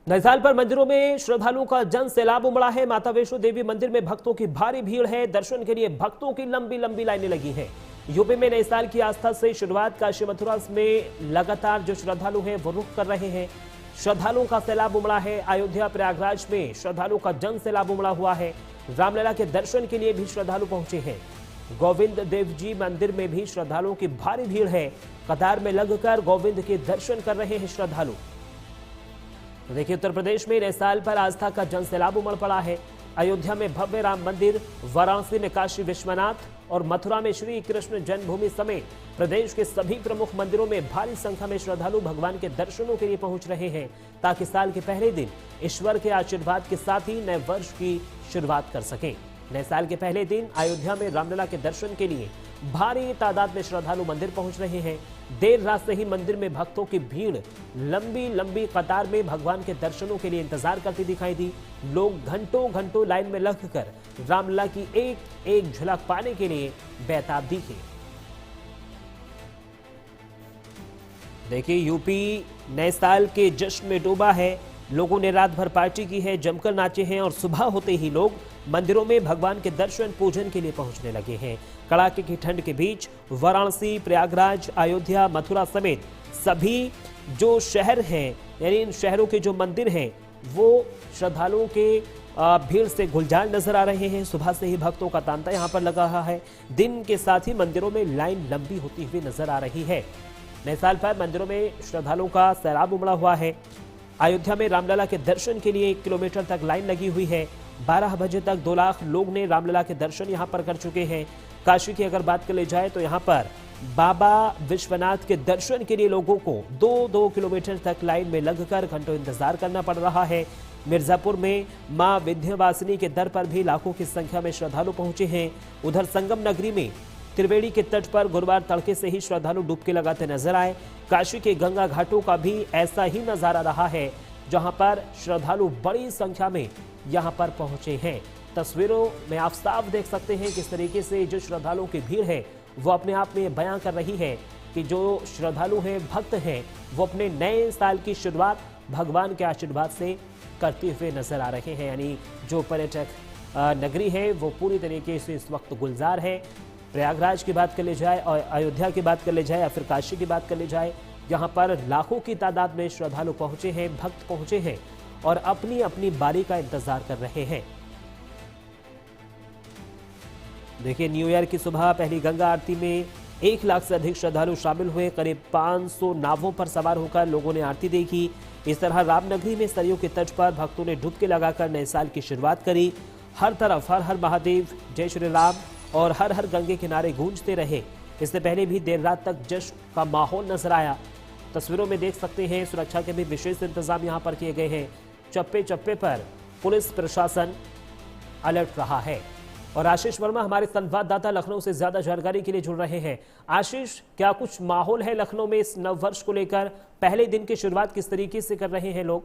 नए साल पर मंदिरों में श्रद्धालुओं का जन सैलाब उमड़ा है। माता वैष्णो देवी मंदिर में भक्तों की भारी भीड़ है। दर्शन के लिए भक्तों की लंबी लंबी लाइनें लगी हैं। यूपी में नए साल की आस्था से शुरुआत। काशी मथुरा में लगातार जो श्रद्धालु हैं वो रुख कर रहे हैं। श्रद्धालुओं का सैलाब उमड़ा है। अयोध्या प्रयागराज में श्रद्धालुओं का जन सैलाब उमड़ा हुआ है। रामलला के दर्शन के लिए भी श्रद्धालु पहुंचे हैं। गोविंद देव जी मंदिर में भी श्रद्धालुओं की भारी भीड़ है। कतार में लगकर गोविंद के दर्शन कर रहे हैं श्रद्धालु। देखिए, उत्तर प्रदेश में नए साल पर आस्था का जन सैलाब उमड़ पड़ा है। अयोध्या में भव्य राम मंदिर, वाराणसी में काशी विश्वनाथ और मथुरा में श्री कृष्ण जन्मभूमि समेत प्रदेश के सभी प्रमुख मंदिरों में भारी संख्या में श्रद्धालु भगवान के दर्शनों के लिए पहुंच रहे हैं, ताकि साल के पहले दिन ईश्वर के आशीर्वाद के साथ ही नए वर्ष की शुरुआत कर सकें। नए साल के पहले दिन अयोध्या में रामलला के दर्शन के लिए भारी तादाद में श्रद्धालु मंदिर पहुंच रहे हैं। देर रात से ही मंदिर में भक्तों की भीड़ लंबी लंबी कतार में भगवान के दर्शनों के लिए इंतजार करती दिखाई दी। लोग घंटों घंटों लाइन में लगकर रामलला की एक एक झलक पाने के लिए बेताब दिखे। देखिए, यूपी नए साल के जश्न में डूबा है। लोगों ने रात भर पार्टी की है, जमकर नाचे हैं और सुबह होते ही लोग मंदिरों में भगवान के दर्शन पूजन के लिए पहुंचने लगे हैं। कड़ाके की ठंड के बीच वाराणसी, प्रयागराज, अयोध्या, मथुरा समेत सभी जो शहर हैं, यानी इन शहरों के जो मंदिर हैं, वो श्रद्धालुओं के भीड़ से गुलजार नजर आ रहे हैं। सुबह से ही भक्तों का तांता यहां पर लगा रहा है। दिन के साथ ही मंदिरों में लाइन लंबी होती हुई नजर आ रही है। नए साल पर मंदिरों में श्रद्धालुओं का सैलाब उमड़ा हुआ है। अयोध्या में रामलला के दर्शन के लिए 1 किलोमीटर तक लाइन लगी हुई है। 12 बजे तक 2 लाख लोग ने रामलला के दर्शन यहां पर कर चुके हैं। काशी की अगर बात कर ली जाए तो यहां पर बाबा विश्वनाथ के दर्शन के लिए लोगों को 2-2 किलोमीटर तक लाइन में लगकर घंटों इंतजार करना पड़ रहा है। मिर्जापुर में मां विंध्यवासिनी के दर पर भी लाखों की संख्या में श्रद्धालु पहुंचे हैं। उधर संगम नगरी में त्रिवेणी के तट पर गुरुवार तड़के से ही श्रद्धालु डुबकी लगाते नजर आए। काशी के गंगा घाटों का भी ऐसा ही नजारा रहा है, जहां पर श्रद्धालु बड़ी संख्या में यहां पर पहुंचे हैं। तस्वीरों में आप साफ देख सकते हैं किस तरीके से जो श्रद्धालुओं की भीड़ है वो अपने आप में बयां कर रही है कि जो श्रद्धालु हैं, भक्त हैं, वो अपने नए साल की शुरुआत भगवान के आशीर्वाद से करते हुए नजर आ रहे हैं। यानी जो पर्यटक नगरी है वो पूरी तरीके से इस वक्त गुलजार है। प्रयागराज की बात कर ली जाए और अयोध्या की बात कर ली जाए या फिर काशी की बात कर ली जाए, यहाँ पर लाखों की तादाद में श्रद्धालु पहुंचे हैं, भक्त पहुंचे हैं और अपनी अपनी बारी का इंतजार कर रहे हैं। देखिए, न्यू ईयर की सुबह पहली गंगा आरती में 1 लाख से अधिक श्रद्धालु शामिल हुए। करीब 500 नावों पर सवार होकर लोगों ने आरती देखी। इस तरह रामनगरी में सरयू के तट पर भक्तों ने डुबकी लगाकर नए साल की शुरुआत करी। हर तरफ हर हर महादेव, जय श्री राम और हर हर गंगे किनारे गूंजते रहे। इससे पहले भी देर रात तक जश्न का माहौल नजर आया। तस्वीरों में देख सकते हैं सुरक्षा के भी विशेष इंतजाम यहां पर किए गए हैं। चप्पे चप्पे पर पुलिस प्रशासन अलर्ट रहा है। और आशीष वर्मा हमारे संवाददाता लखनऊ से ज्यादा जानकारी के लिए जुड़ रहे हैं। आशीष, क्या कुछ माहौल है लखनऊ में इस नव वर्ष को लेकर? पहले दिन की शुरुआत किस तरीके से कर रहे हैं लोग?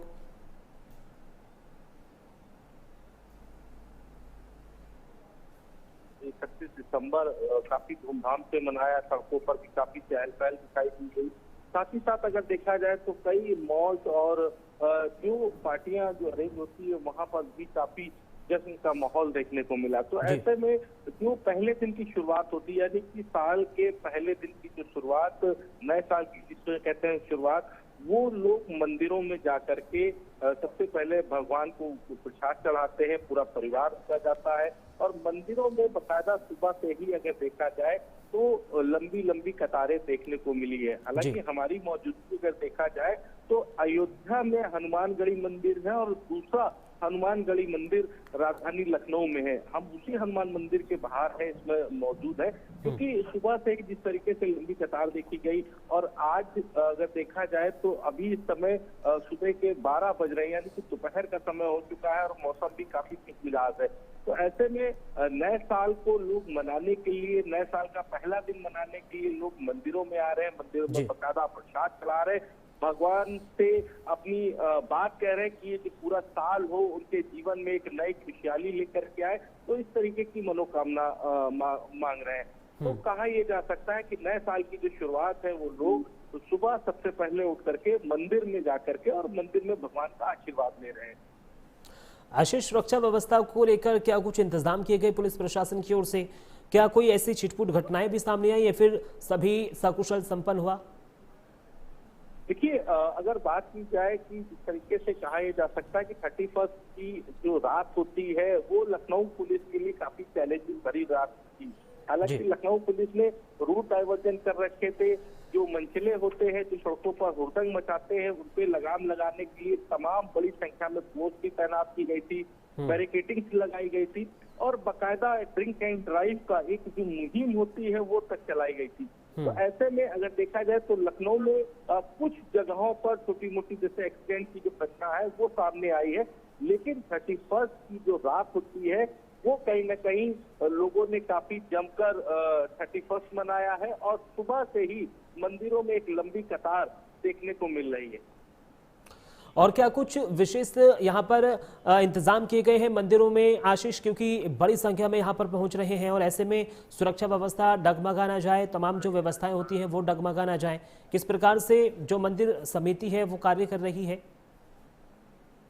31 दिसंबर काफी धूमधाम से मनाया। सड़कों पर भी काफी चहल पहल दिखाई दी गई। साथ ही साथ अगर देखा जाए तो कई मॉल्स और जो पार्टियां जो अरेंज होती है वहां पर भी काफी जश्न का माहौल देखने को मिला। तो ऐसे में जो पहले दिन की शुरुआत होती है, यानी कि साल के पहले दिन की जो शुरुआत, नए साल की जिसको कहते हैं शुरुआत, वो लोग मंदिरों में जा करके सबसे पहले भगवान को प्रसाद चढ़ाते हैं। पूरा परिवार उसका जाता है और मंदिरों में बकायदा सुबह से ही अगर देखा जाए तो लंबी लंबी कतारें देखने को मिली है। हालांकि हमारी मौजूदगी अगर देखा जाए तो अयोध्या में हनुमानगढ़ी मंदिर है और दूसरा हनुमानगढ़ी मंदिर राजधानी लखनऊ में है। हम उसी हनुमान मंदिर के बाहर है, इसमें मौजूद है, क्योंकि सुबह से जिस तरीके से लंबी कतार देखी गई और आज अगर देखा जाए तो अभी इस समय सुबह के 12 बज रहे हैं, यानी कि दोपहर का समय हो चुका है और मौसम भी काफी मिजाज है। तो ऐसे में नए साल को लोग मनाने के लिए, नए साल का पहला दिन मनाने के लिए लोग मंदिरों में आ रहे हैं, मंदिरों में बकायदा प्रसाद चढ़ा रहे हैं, भगवान से अपनी बात कह रहे हैं कि ये जो पूरा साल हो उनके जीवन में एक नई खुशहाली लेकर के आए। तो इस तरीके की मनोकामना मांग रहे हैं। तो कहा यह जा सकता है कि नए साल की जो शुरुआत है वो लोग तो सुबह सबसे पहले उठ करके मंदिर में जा करके और मंदिर में भगवान का आशीर्वाद ले रहे हैं। आशीष, सुरक्षा व्यवस्था को लेकर क्या कुछ इंतजाम किए गए पुलिस प्रशासन की ओर से? क्या कोई ऐसी छिटपुट घटनाएं भी सामने आई या फिर सभी सकुशल संपन्न हुआ? देखिए, अगर बात की जाए कि जिस तरीके से कहा यह जा सकता है कि 31 की जो रात होती है वो लखनऊ पुलिस के लिए काफी चैलेंजिंग भरी रात थी। हालांकि लखनऊ पुलिस ने रूट डाइवर्जन कर रखे थे। जो मंचले होते हैं जो सड़कों पर हुड़दंग मचाते हैं उन पे लगाम लगाने के लिए तमाम बड़ी संख्या में फोर्स भी तैनात की गई थी, बैरिकेडिंग लगाई गई थी और बाकायदा ड्रिंक एंड ड्राइव का एक जो मुहिम होती है वो तक चलाई गई थी। तो ऐसे में अगर देखा जाए तो लखनऊ में कुछ जगहों पर छोटी मोटी जैसे एक्सीडेंट की जो घटना है वो सामने आई है, लेकिन 31 की जो रात होती है वो कहीं न कहीं लोगों ने काफी जमकर 31 मनाया है और सुबह से ही मंदिरों में एक लंबी कतार देखने को मिल रही है। और क्या कुछ विशेष यहाँ पर इंतजाम किए गए हैं मंदिरों में आशीष, क्योंकि बड़ी संख्या में यहाँ पर पहुंच रहे हैं और ऐसे में सुरक्षा व्यवस्था डगमगा ना जाए, तमाम जो व्यवस्थाएं होती हैं वो डगमगा ना जाए, किस प्रकार से जो मंदिर समिति है वो कार्य कर रही है?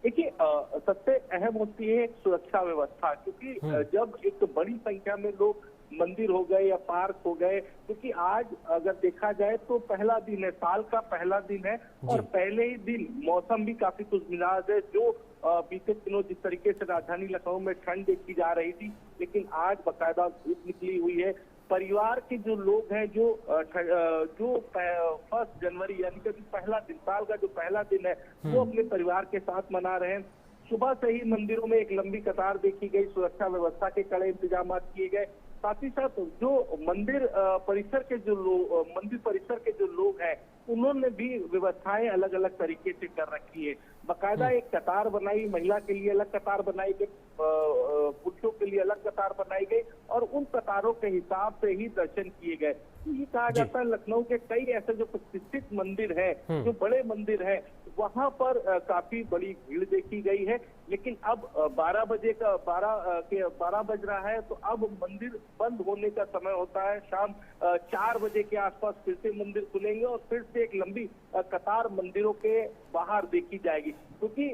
देखिए, सबसे अहम होती है एक सुरक्षा व्यवस्था, क्योंकि जब एक बड़ी संख्या में लोग मंदिर हो गए या पार्क हो गए, क्योंकि आज अगर देखा जाए तो पहला दिन है, साल का पहला दिन है और पहले ही दिन मौसम भी काफी खुशमिजाज है। जो बीते दिनों जिस तरीके से राजधानी लखनऊ में ठंड देखी जा रही थी, लेकिन आज बाकायदा धूप निकली हुई है। परिवार के जो लोग हैं जो 1 जनवरी यानी कि पहला दिन, साल का जो पहला दिन है वो अपने परिवार के साथ मना रहे हैं। सुबह से ही मंदिरों में एक लंबी कतार देखी गई, सुरक्षा व्यवस्था के कड़े इंतजाम किए गए। साथ ही साथ जो मंदिर परिसर के जो लोग हैं उन्होंने भी व्यवस्थाएं अलग अलग तरीके से कर रखी है। बाकायदा एक कतार बनाई, महिला के लिए अलग कतार बनाई गई, पुरुषों के लिए अलग कतार बनाई गई और उन कतारों के हिसाब से ही दर्शन किए गए। ये कहा जाता है लखनऊ के कई ऐसे जो प्रतिष्ठित मंदिर है, जो बड़े मंदिर है, वहां पर काफी बड़ी भीड़ देखी गई है। लेकिन अब 12 बज रहा है तो अब मंदिर बंद होने का समय होता है। शाम 4 बजे के आसपास फिर से मंदिर खुलेंगे और फिर से एक लंबी कतार मंदिरों के बाहर देखी जाएगी, क्योंकि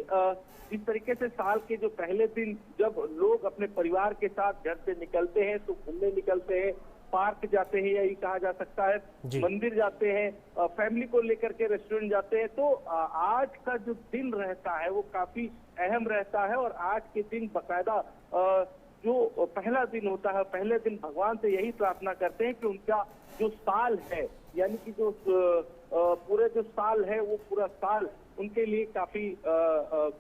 जिस तरीके से साल के जो पहले दिन जब लोग अपने परिवार के साथ घर से निकलते हैं तो घूमने निकलते हैं, पार्क जाते हैं, यही कहा जा सकता है, मंदिर जाते हैं, फैमिली को लेकर के रेस्टोरेंट जाते हैं, तो आज का जो दिन रहता है वो काफी अहम रहता है। और आज के दिन बाकायदा जो पहला दिन होता है, पहले दिन भगवान से यही प्रार्थना करते हैं कि उनका जो साल है, यानी कि जो पूरे जो साल है वो पूरा साल उनके लिए काफी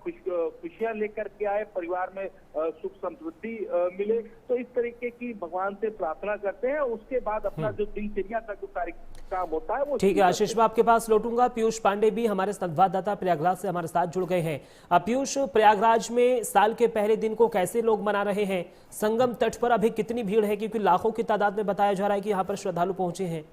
खुशियां लेकर के आए, परिवार में सुख समृद्धि मिले। तो इस तरीके की भगवान से प्रार्थना करते हैं। उसके बाद अपना जो दिनचर्या का जो काम होता है वो ठीक है। आशीष, मैं आपके पास लौटूंगा। पीयूष पांडे भी हमारे संवाददाता प्रयागराज से हमारे साथ जुड़ गए हैं। पीयूष, प्रयागराज में साल के पहले दिन को कैसे लोग मना रहे हैं? संगम तट पर अभी कितनी भीड़ है, क्योंकि लाखों की तादाद में बताया जा रहा है कि यहाँ पर श्रद्धालु पहुंचे हैं?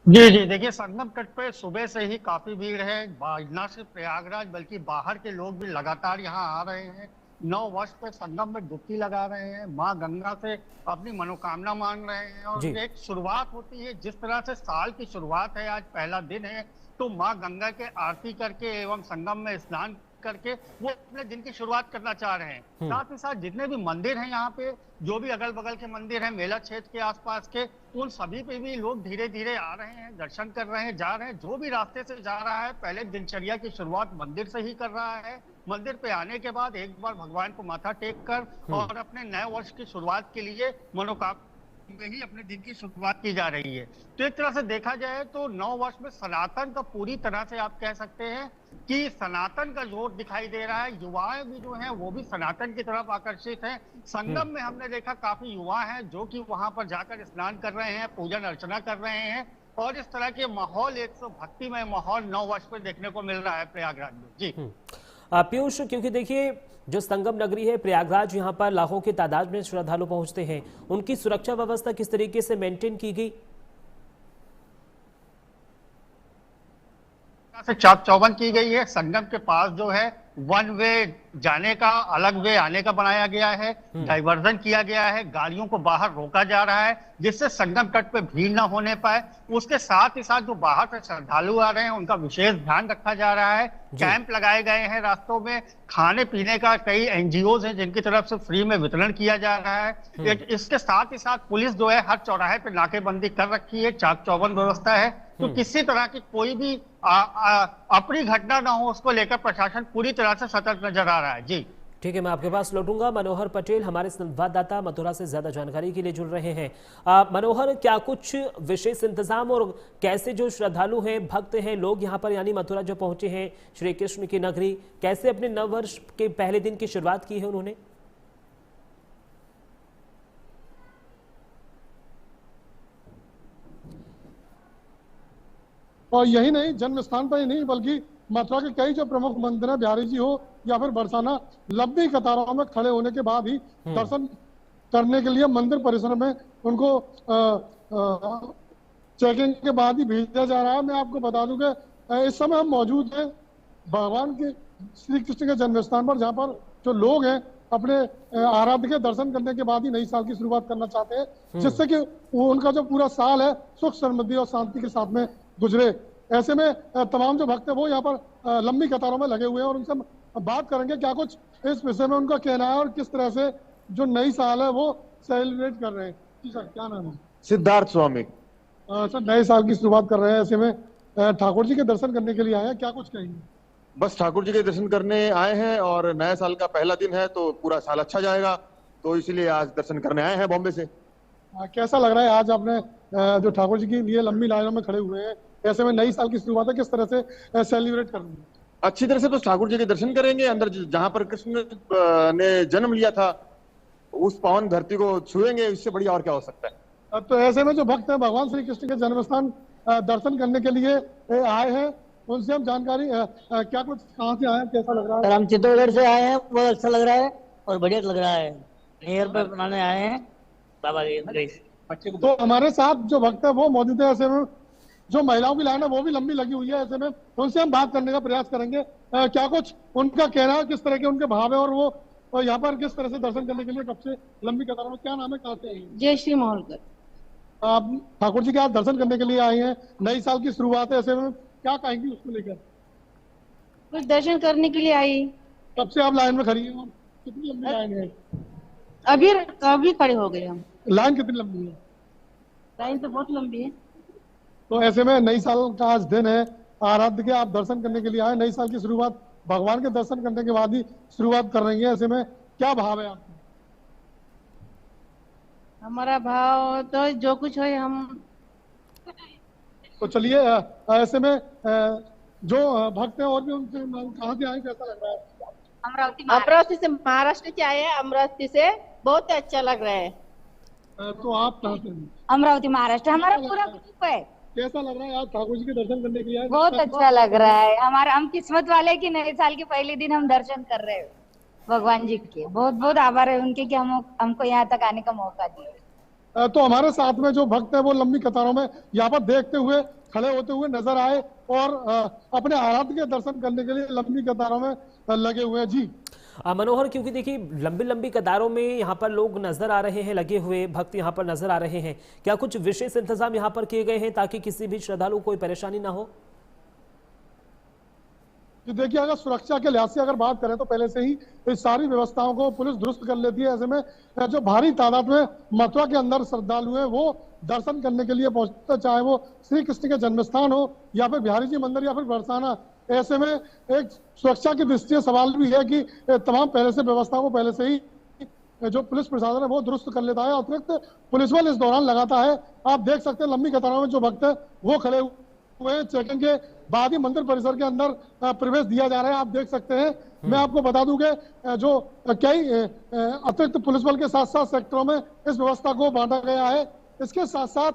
जी, देखिए संगम तट पे सुबह से ही काफी भीड़ है। ना सिर्फ प्रयागराज बल्कि बाहर के लोग भी लगातार यहाँ आ रहे हैं। 9 वर्ष पे संगम में डुबकी लगा रहे हैं, माँ गंगा से अपनी मनोकामना मांग रहे हैं और एक शुरुआत होती है। जिस तरह से साल की शुरुआत है, आज पहला दिन है, तो माँ गंगा के आरती करके एवं संगम में स्नान करके वो अपने दिन की शुरुआत करना चाह रहे हैं। साथ ही साथ जितने भी मंदिर हैं यहाँ पे, जो भी अगल बगल के मंदिर हैं मेला क्षेत्र के आसपास के, उन सभी पे भी लोग धीरे धीरे आ रहे हैं, दर्शन कर रहे हैं, जा रहे हैं। जो भी रास्ते से जा रहा है पहले दिनचर्या की शुरुआत मंदिर से ही कर रहा है। मंदिर पे आने के बाद एक बार भगवान को माथा टेक कर और अपने नए वर्ष की शुरुआत के लिए मनोकामना में ही अपने दिन की शुरुआत की जा रही है। तो एक तरह से देखा जाए तो 9 वर्ष में सनातन का पूरी तरह से आप कह सकते हैं कि सनातन का जोर दिखाई दे रहा है। युवाएं भी जो हैं वो भी सनातन की तरफ आकर्षित हैं। संगम में हमने देखा काफी युवा हैं जो कि वहां पर जाकर स्नान कर रहे हैं, पूजन अर्चना कर रहे हैं और इस तरह के माहौल, एक भक्तिमय माहौल 9 वर्ष में देखने को मिल रहा है प्रयागराज में। जी पीयूष, क्योंकि देखिए जो संगम नगरी है प्रयागराज, यहाँ पर लाखों की तादाद में श्रद्धालु पहुंचते हैं, उनकी सुरक्षा व्यवस्था किस तरीके से मेंटेन की गई? से चाक चौबंद की गई है। संगम के पास जो है वन वे जाने का, अलग वे आने का बनाया गया है, डाइवर्जन किया गया है, गाड़ियों को बाहर रोका जा रहा है जिससे संगम तट पे भीड़ ना होने पाए। उसके साथ ही साथ जो बाहर से श्रद्धालु आ रहे हैं उनका विशेष ध्यान रखा जा रहा है। कैंप लगाए गए हैं रास्तों में, खाने पीने का कई एनजीओज हैं जिनकी तरफ से फ्री में वितरण किया जा रहा है। इसके साथ ही साथ पुलिस जो है हर चौराहे पे नाकेबंदी कर रखी है, चाक चौबंद व्यवस्था है, तो किसी तरह की कोई भी अप्रिय घटना ना हो उसको लेकर प्रशासन पूरी तरह से सतर्क नजर आ रहा है। जी ठीक है, मैं आपके पास लौटूंगा। मनोहर पटेल हमारे संवाददाता मथुरा से ज्यादा जानकारी के लिए जुड़ रहे हैं। मनोहर, क्या कुछ विशेष इंतजाम और कैसे जो श्रद्धालु हैं, भक्त हैं, लोग यहाँ पर यानी मथुरा जो पहुंचे हैं श्री कृष्ण की नगरी, कैसे अपने नव वर्ष के पहले दिन की शुरुआत की है उन्होंने? और यही नहीं, जन्म स्थान पर ही नहीं बल्कि मथुरा के कई जो प्रमुख मंदिर है, बिहारी जी हो या फिर बरसाना, लंबी कतारों में खड़े होने के बाद ही दर्शन करने के लिए मंदिर परिसर में उनको चेकिंग के बाद ही भेजा जा रहा है। मैं आपको बता दूं कि इस समय हम मौजूद हैं भगवान के श्री कृष्ण के जन्म स्थान पर, जहाँ पर जो लोग हैं अपने आराध्य के दर्शन करने के बाद ही नई साल की शुरुआत करना चाहते हैं, जिससे कि उनका जो पूरा साल है सुख समृद्धि और शांति के साथ में गुजरे। ऐसे में तमाम जो भक्त है वो यहाँ पर लंबी कतारों में लगे हुए हैं और उनसे बात करेंगे क्या कुछ इस विषय में उनका कहना है और किस तरह से जो नई साल है वो सेलिब्रेट कर रहे हैं। जी सर, क्या नाम है? सिद्धार्थ स्वामी। सर, नए साल की शुरुआत कर रहे हैं, ऐसे में ठाकुर जी के दर्शन करने के लिए आए हैं, क्या कुछ कहेंगे? बस ठाकुर जी के दर्शन करने आए हैं और नए साल का पहला दिन है तो पूरा साल अच्छा जाएगा, तो इसलिए आज दर्शन करने आए हैं बॉम्बे से। कैसा लग रहा है आज आपने जो ठाकुर जी के लिए लंबी लाइनों में खड़े हुए हैं, ऐसे में नई साल की शुरुआत है, किस तरह से सेलिब्रेट कर रहे हैं? अच्छी तरह से तो ठाकुर जी के दर्शन करेंगे, अंदर जहां पर कृष्ण ने जन्म लिया था उस पावन धरती को छुएंगे, इससे बढ़िया और क्या हो सकता है। तो ऐसे में जो भक्त हैं भगवान श्री कृष्ण के जन्म स्थान दर्शन करने के लिए आए हैं, उनसे हम जानकारी क्या कुछ कहाँ से आए हैं, कैसा लग रहा है? हम चित्तौड़गढ़ से आए हैं, बहुत अच्छा लग रहा है और बढ़िया लग रहा है। नियर पे बनाने आए हैं बाबा के। तो हमारे साथ जो भक्त है वो मौजूद है, ऐसे में जो महिलाओं की लाइन है वो भी लंबी लगी हुई है, ऐसे में उनसे हम बात करने का प्रयास करेंगे क्या कुछ उनका कहना है, किस तरह के उनके भाव है और वो यहाँ पर किस तरह से दर्शन करने के लिए कब से लंबी कतारों में। क्या नाम है, कहाँ से आई हैं? जय श्री मोहलकर। आप ठाकुर जी के आज दर्शन करने के लिए आई हैं, नई साल की शुरुआत है, ऐसे में क्या कहेंगी उसको लेकर? कुछ दर्शन करने के लिए आई। कब से आप लाइन में खड़ी हैं? कितनी लंबी लाइन है? अभी खड़े हो गए हम। लाइन कितनी लंबी है? लाइन तो बहुत लंबी है। तो ऐसे में नई साल का आज दिन है, आराध्य के आप दर्शन करने के लिए आए, नई साल की शुरुआत भगवान के दर्शन करने के बाद ही शुरुआत कर रही है, ऐसे में क्या भाव है आपका? हमारा भाव तो जो कुछ है हम। तो चलिए ऐसे में जो भक्त हैं और भी उनसे कहाँ से आए, कैसा लग रहा है? अमरावती से, महाराष्ट्र से आए हैं, अमरावती से। बहुत अच्छा लग रहा है। तो आप कहाँ से हैं? अमरावती महाराष्ट्र, हमारा पूरा ग्रुप है। कैसा लग रहा है आज ठाकुर जी के दर्शन करने के लिए आए? बहुत अच्छा लग रहा है। हम किस्मत वाले कि नए साल के पहले दिन हम दर्शन कर रहे हैं भगवान जी के। बहुत बहुत आभार है उनके कि हमको यहाँ तक आने का मौका दिया। तो हमारे साथ में जो भक्त है वो लंबी कतारों में यहाँ पर देखते हुए खड़े होते हुए नजर आए और अपने आराध्य के दर्शन करने के लिए लंबी कतारों में लगे हुए हैं। जी मनोहर, क्योंकि देखिए लंबी लंबी कतारों में यहाँ पर लोग नजर आ रहे हैं, लगे हुए भक्त यहाँ पर नजर आ रहे हैं, क्या कुछ विशेष इंतजाम यहाँ पर किए गए हैं ताकि किसी भी श्रद्धालु को कोई परेशानी ना हो? देखिए, अगर सुरक्षा के लिहाज से अगर बात करें तो पहले से ही इस सारी व्यवस्थाओं को पुलिस दुरुस्त कर लेती है। ऐसे में जो भारी तादाद में मथुरा के अंदर श्रद्धालु हैं वो दर्शन करने के लिए पहुंचते, चाहे वो श्री कृष्ण के जन्म स्थान हो या फिर बिहारी जी मंदिर या फिर बरसाना। ऐसे में एक सुरक्षा की दृष्टि से सवाल भी है कि तमाम पहले से व्यवस्थाओं को पहले से ही जो पुलिस प्रशासन है वो दुरुस्त कर लेता है। अतिरिक्त पुलिस बल इस दौरान लगाता है। आप देख सकते हैं लंबी कतारों में जो भक्त है वो खड़े हुए हैं, चेकिंग के बाद ही मंदिर परिसर के अंदर प्रवेश दिया जा रहा है। आप देख सकते हैं। मैं आपको बता दूं कि जो कई अतिरिक्त पुलिस बल के साथ साथ सेक्टरों में इस व्यवस्था को बांटा गया है। इसके साथ साथ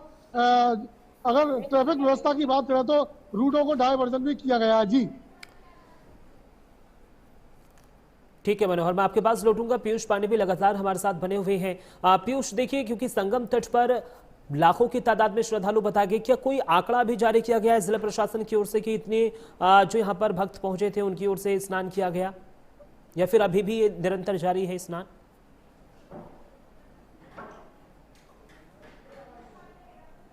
अगर ट्रैफिक व्यवस्था की बात करें तो रूटों को डायवर्जन भी किया गया है। जी ठीक है मनोहर, मैं आपके पास लौटूंगा। पीयूष पांडे भी लगातार हमारे साथ बने हुए हैं। पीयूष, देखिए क्योंकि संगम तट पर लाखों की तादाद में श्रद्धालु बताए गए, क्या कोई आंकड़ा भी जारी किया गया है जिला प्रशासन की ओर से कि इतने जो यहाँ पर भक्त पहुंचे थे उनकी ओर से स्नान किया गया? या फिर अभी भी ये निरंतर जारी है स्नान?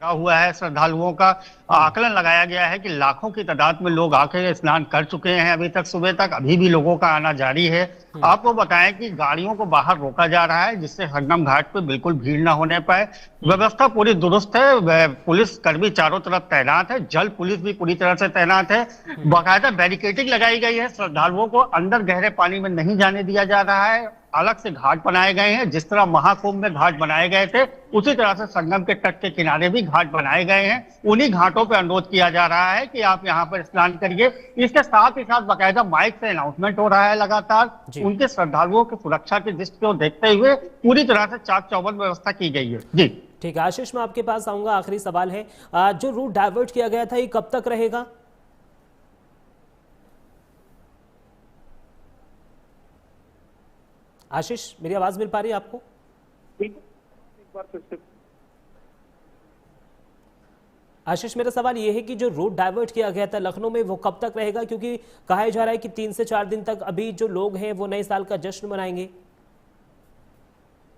हुआ है श्रद्धालुओं का आकलन लगाया गया है कि लाखों की तादाद में लोग आकर स्नान कर चुके हैं अभी तक सुबह तक, अभी भी लोगों का आना जारी है। आपको बताएं कि गाड़ियों को बाहर रोका जा रहा है जिससे संगम घाट पे बिल्कुल भीड़ ना होने पाए। व्यवस्था पूरी दुरुस्त है, पुलिस कर्मी चारों तरफ तैनात है, जल पुलिस भी पूरी तरह से तैनात है, बाकायदा बैरिकेडिंग लगाई गई है, श्रद्धालुओं को अंदर गहरे पानी में नहीं जाने दिया जा रहा है, अलग से घाट बनाए गए हैं। जिस तरह महाकुंभ में घाट बनाए गए थे उसी तरह से संगम के तट के किनारे भी घाट बनाए गए हैं। उन्हीं घाटों पर अनुरोध किया जा रहा है कि आप यहाँ पर स्नान करिए। इसके साथ ही साथ बाकायदा माइक से अनाउंसमेंट हो रहा है लगातार। उनके श्रद्धालुओं की सुरक्षा की दृष्टि को देखते हुए पूरी तरह से चाक चौबंद व्यवस्था की गई है। जी ठीक है आशीष, मैं आपके पास आऊंगा। आखिरी सवाल है, जो रूट डाइवर्ट किया गया था ये कब तक रहेगा? आशीष, मेरी आवाज मिल पा रही है आपको? एक बार फिर से आशीष, मेरा सवाल यह है कि जो रूट डाइवर्ट किया गया था लखनऊ में वो कब तक रहेगा, क्योंकि कहा जा रहा है कि 3 से 4 दिन तक अभी जो लोग हैं वो नए साल का जश्न मनाएंगे।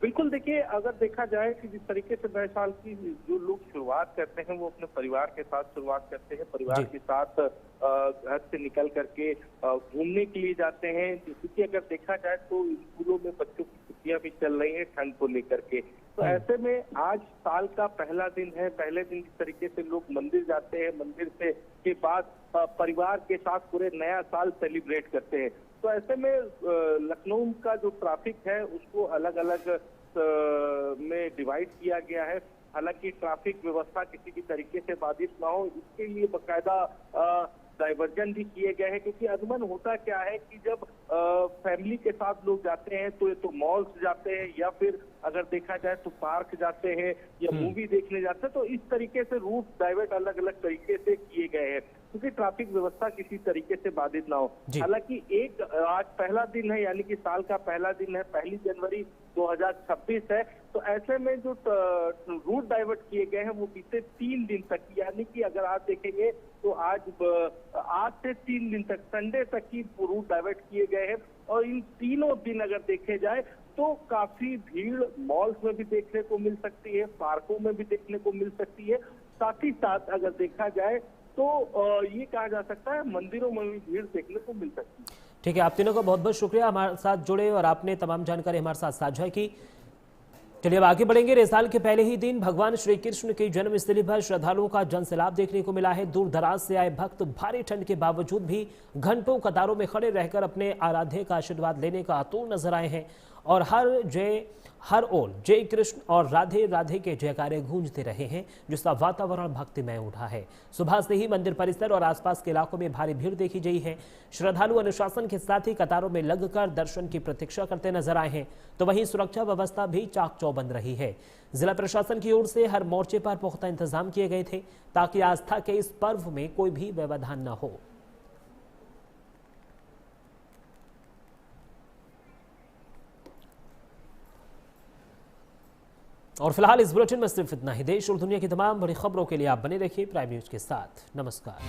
बिल्कुल, देखिए अगर देखा जाए कि जिस तरीके से नए साल की जो लोग शुरुआत करते हैं वो अपने परिवार के साथ शुरुआत करते हैं, परिवार के साथ घर से निकल करके घूमने के लिए जाते हैं। क्योंकि अगर देखा जाए तो स्कूलों में बच्चों की छुट्टियां भी चल रही हैं ठंड को लेकर के, तो ऐसे में आज साल का पहला दिन है। पहले दिन जिस तरीके से लोग मंदिर जाते हैं, मंदिर से के बाद परिवार के साथ पूरे नया साल सेलिब्रेट करते हैं, तो ऐसे में लखनऊ का जो ट्रैफिक है उसको अलग अलग में डिवाइड किया गया है। हालांकि ट्रैफिक व्यवस्था किसी भी तरीके से बाधित ना हो इसके लिए बाकायदा डाइवर्जन भी किए गए हैं। क्योंकि अदमन होता क्या है कि जब फैमिली के साथ लोग जाते हैं तो ये तो मॉल्स जाते हैं या फिर अगर देखा जाए तो पार्क जाते हैं या मूवी देखने जाते हैं, तो इस तरीके से रूट डाइवर्ट अलग अलग तरीके से किए गए हैं क्योंकि ट्रैफिक व्यवस्था किसी तरीके से बाधित ना हो। हालांकि आज पहला दिन है, यानी कि साल का पहला दिन है, 1 जनवरी 2026 है, तो ऐसे में जो रूट डाइवर्ट किए गए हैं वो बीते 3 दिन तक, यानी कि अगर आप देखेंगे तो आज से 3 दिन तक संडे तक की रूट डाइवर्ट किए गए हैं। और इन तीनों दिन अगर देखे जाए तो काफी भीड़ मॉल्स में भी देखने को मिल सकती है, पार्कों में भी देखने को मिल सकती है, साथ ही साथ अगर देखा जाए तो ये कहा जा सकता है मंदिरों में भी भीड़ देखने को मिल सकती है। ठीक है, आप तीनों का बहुत बहुत शुक्रिया हमारे साथ जुड़े और आपने तमाम जानकारी हमारे साथ साझा की। चलिए अब आगे बढ़ेंगे। नए साल के पहले ही दिन भगवान श्री कृष्ण की जन्मस्थली पर श्रद्धालुओं का जनसैलाब देखने को मिला है। दूर दराज से आए भक्त भारी ठंड के बावजूद भी घंटों कतारों में खड़े रहकर अपने आराध्य का आशीर्वाद लेने का आतुर नजर आए हैं और हर ओर जय कृष्ण और राधे राधे के जयकारे गूंजते रहे हैं, जिसका वातावरण भक्तिमय उठा है। सुबह से ही मंदिर परिसर और आसपास के इलाकों में भारी भीड़ देखी गई है। श्रद्धालु अनुशासन के साथ ही कतारों में लगकर दर्शन की प्रतीक्षा करते नजर आए हैं, तो वहीं सुरक्षा व्यवस्था भी चाक चौबंद रही है। जिला प्रशासन की ओर से हर मोर्चे पर पुख्ता इंतजाम किए गए थे ताकि आस्था के इस पर्व में कोई भी व्यवधान न हो। और फिलहाल इस बुलेटिन में सिर्फ इतना ही। देश और दुनिया की तमाम बड़ी खबरों के लिए आप बने रहिए प्राइम न्यूज के साथ। नमस्कार।